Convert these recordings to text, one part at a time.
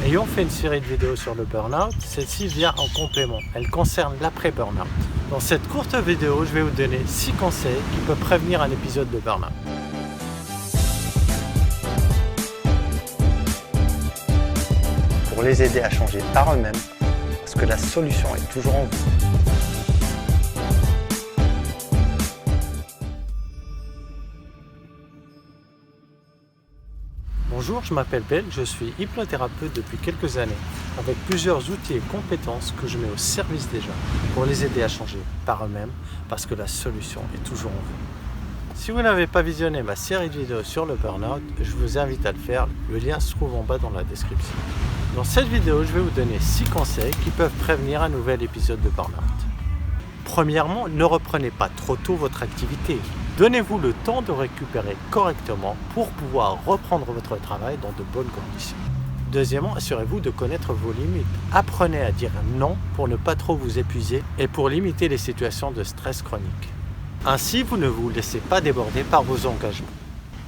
Ayant fait une série de vidéos sur le burn-out, celle-ci vient en complément. Elle concerne l'après-burn-out. Dans cette courte vidéo, je vais vous donner 6 conseils qui peuvent prévenir un épisode de burn-out. Pour les aider à changer par eux-mêmes, parce que la solution est toujours en vous. Bonjour, je m'appelle Ben, je suis hypnothérapeute depuis quelques années, avec plusieurs outils et compétences que je mets au service des gens pour les aider à changer par eux-mêmes, parce que la solution est toujours en vous. Si vous n'avez pas visionné ma série de vidéos sur le burn-out, je vous invite à le faire, le lien se trouve en bas dans la description. Dans cette vidéo, je vais vous donner 6 conseils qui peuvent prévenir un nouvel épisode de burn-out. Premièrement, ne reprenez pas trop tôt votre activité. Donnez-vous le temps de récupérer correctement pour pouvoir reprendre votre travail dans de bonnes conditions. Deuxièmement, assurez-vous de connaître vos limites. Apprenez à dire non pour ne pas trop vous épuiser et pour limiter les situations de stress chronique. Ainsi, vous ne vous laissez pas déborder par vos engagements.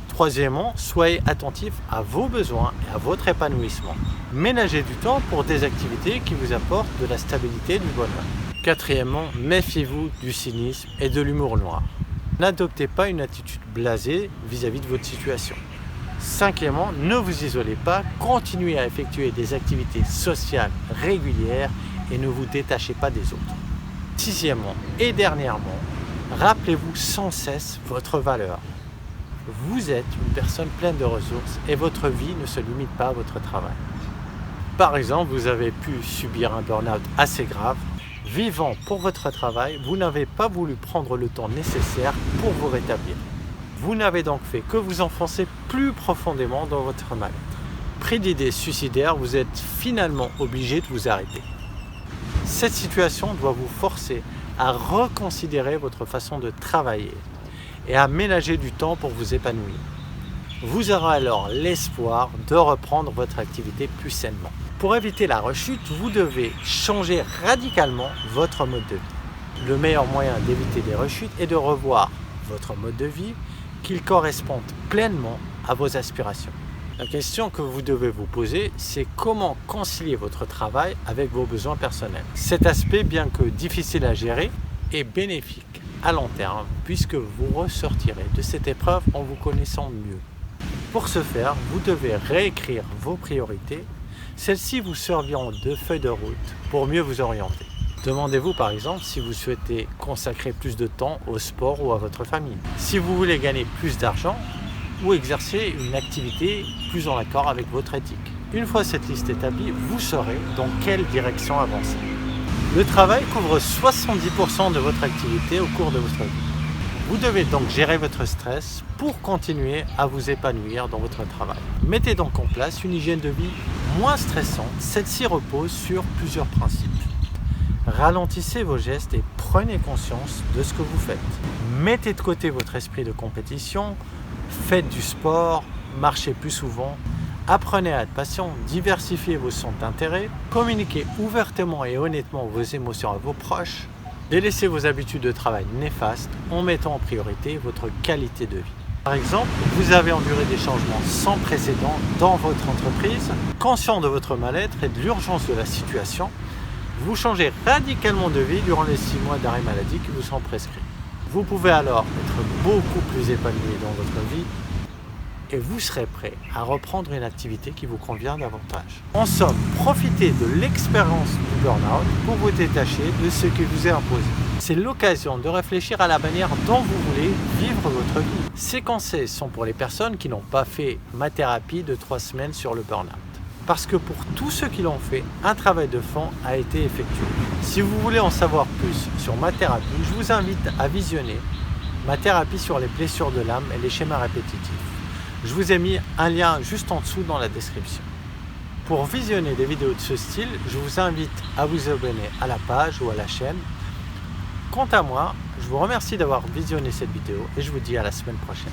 Troisièmement, soyez attentif à vos besoins et à votre épanouissement. Ménagez du temps pour des activités qui vous apportent de la stabilité et du bonheur. Quatrièmement, méfiez-vous du cynisme et de l'humour noir. N'adoptez pas une attitude blasée vis-à-vis de votre situation. Cinquièmement, ne vous isolez pas, continuez à effectuer des activités sociales régulières et ne vous détachez pas des autres. Sixièmement et dernièrement, rappelez-vous sans cesse votre valeur. Vous êtes une personne pleine de ressources et votre vie ne se limite pas à votre travail. Par exemple, vous avez pu subir un burn-out assez grave. Vivant pour votre travail, vous n'avez pas voulu prendre le temps nécessaire pour vous rétablir. Vous n'avez donc fait que vous enfoncer plus profondément dans votre mal-être. Pris d'idées suicidaires, vous êtes finalement obligé de vous arrêter. Cette situation doit vous forcer à reconsidérer votre façon de travailler et à ménager du temps pour vous épanouir. Vous aurez alors l'espoir de reprendre votre activité plus sainement. Pour éviter la rechute, vous devez changer radicalement votre mode de vie. Le meilleur moyen d'éviter des rechutes est de revoir votre mode de vie, qu'il corresponde pleinement à vos aspirations. La question que vous devez vous poser, c'est comment concilier votre travail avec vos besoins personnels. Cet aspect, bien que difficile à gérer, est bénéfique à long terme, puisque vous ressortirez de cette épreuve en vous connaissant mieux. Pour ce faire, vous devez réécrire vos priorités. Celles-ci vous serviront de feuille de route pour mieux vous orienter. Demandez-vous par exemple si vous souhaitez consacrer plus de temps au sport ou à votre famille. Si vous voulez gagner plus d'argent ou exercer une activité plus en accord avec votre éthique. Une fois cette liste établie, vous saurez dans quelle direction avancer. Le travail couvre 70% de votre activité au cours de votre vie. Vous devez donc gérer votre stress pour continuer à vous épanouir dans votre travail. Mettez donc en place une hygiène de vie moins stressante. Celle-ci repose sur plusieurs principes. Ralentissez vos gestes et prenez conscience de ce que vous faites. Mettez de côté votre esprit de compétition, faites du sport, marchez plus souvent, apprenez à être patient, diversifiez vos centres d'intérêt, communiquez ouvertement et honnêtement vos émotions à vos proches, délaissez vos habitudes de travail néfastes en mettant en priorité votre qualité de vie. Par exemple, vous avez enduré des changements sans précédent dans votre entreprise. Conscient de votre mal-être et de l'urgence de la situation, vous changez radicalement de vie durant les 6 mois d'arrêt maladie qui vous sont prescrits. Vous pouvez alors être beaucoup plus épanoui dans votre vie et vous serez prêt à reprendre une activité qui vous convient davantage. En somme, profitez de l'expérience du burn-out pour vous détacher de ce qui vous est imposé. C'est l'occasion de réfléchir à la manière dont vous voulez vivre votre vie. Ces conseils sont pour les personnes qui n'ont pas fait ma thérapie de 3 semaines sur le burn-out. Parce que pour tous ceux qui l'ont fait, un travail de fond a été effectué. Si vous voulez en savoir plus sur ma thérapie, je vous invite à visionner ma thérapie sur les blessures de l'âme et les schémas répétitifs. Je vous ai mis un lien juste en dessous dans la description. Pour visionner des vidéos de ce style, je vous invite à vous abonner à la page ou à la chaîne. Quant à moi, je vous remercie d'avoir visionné cette vidéo et je vous dis à la semaine prochaine.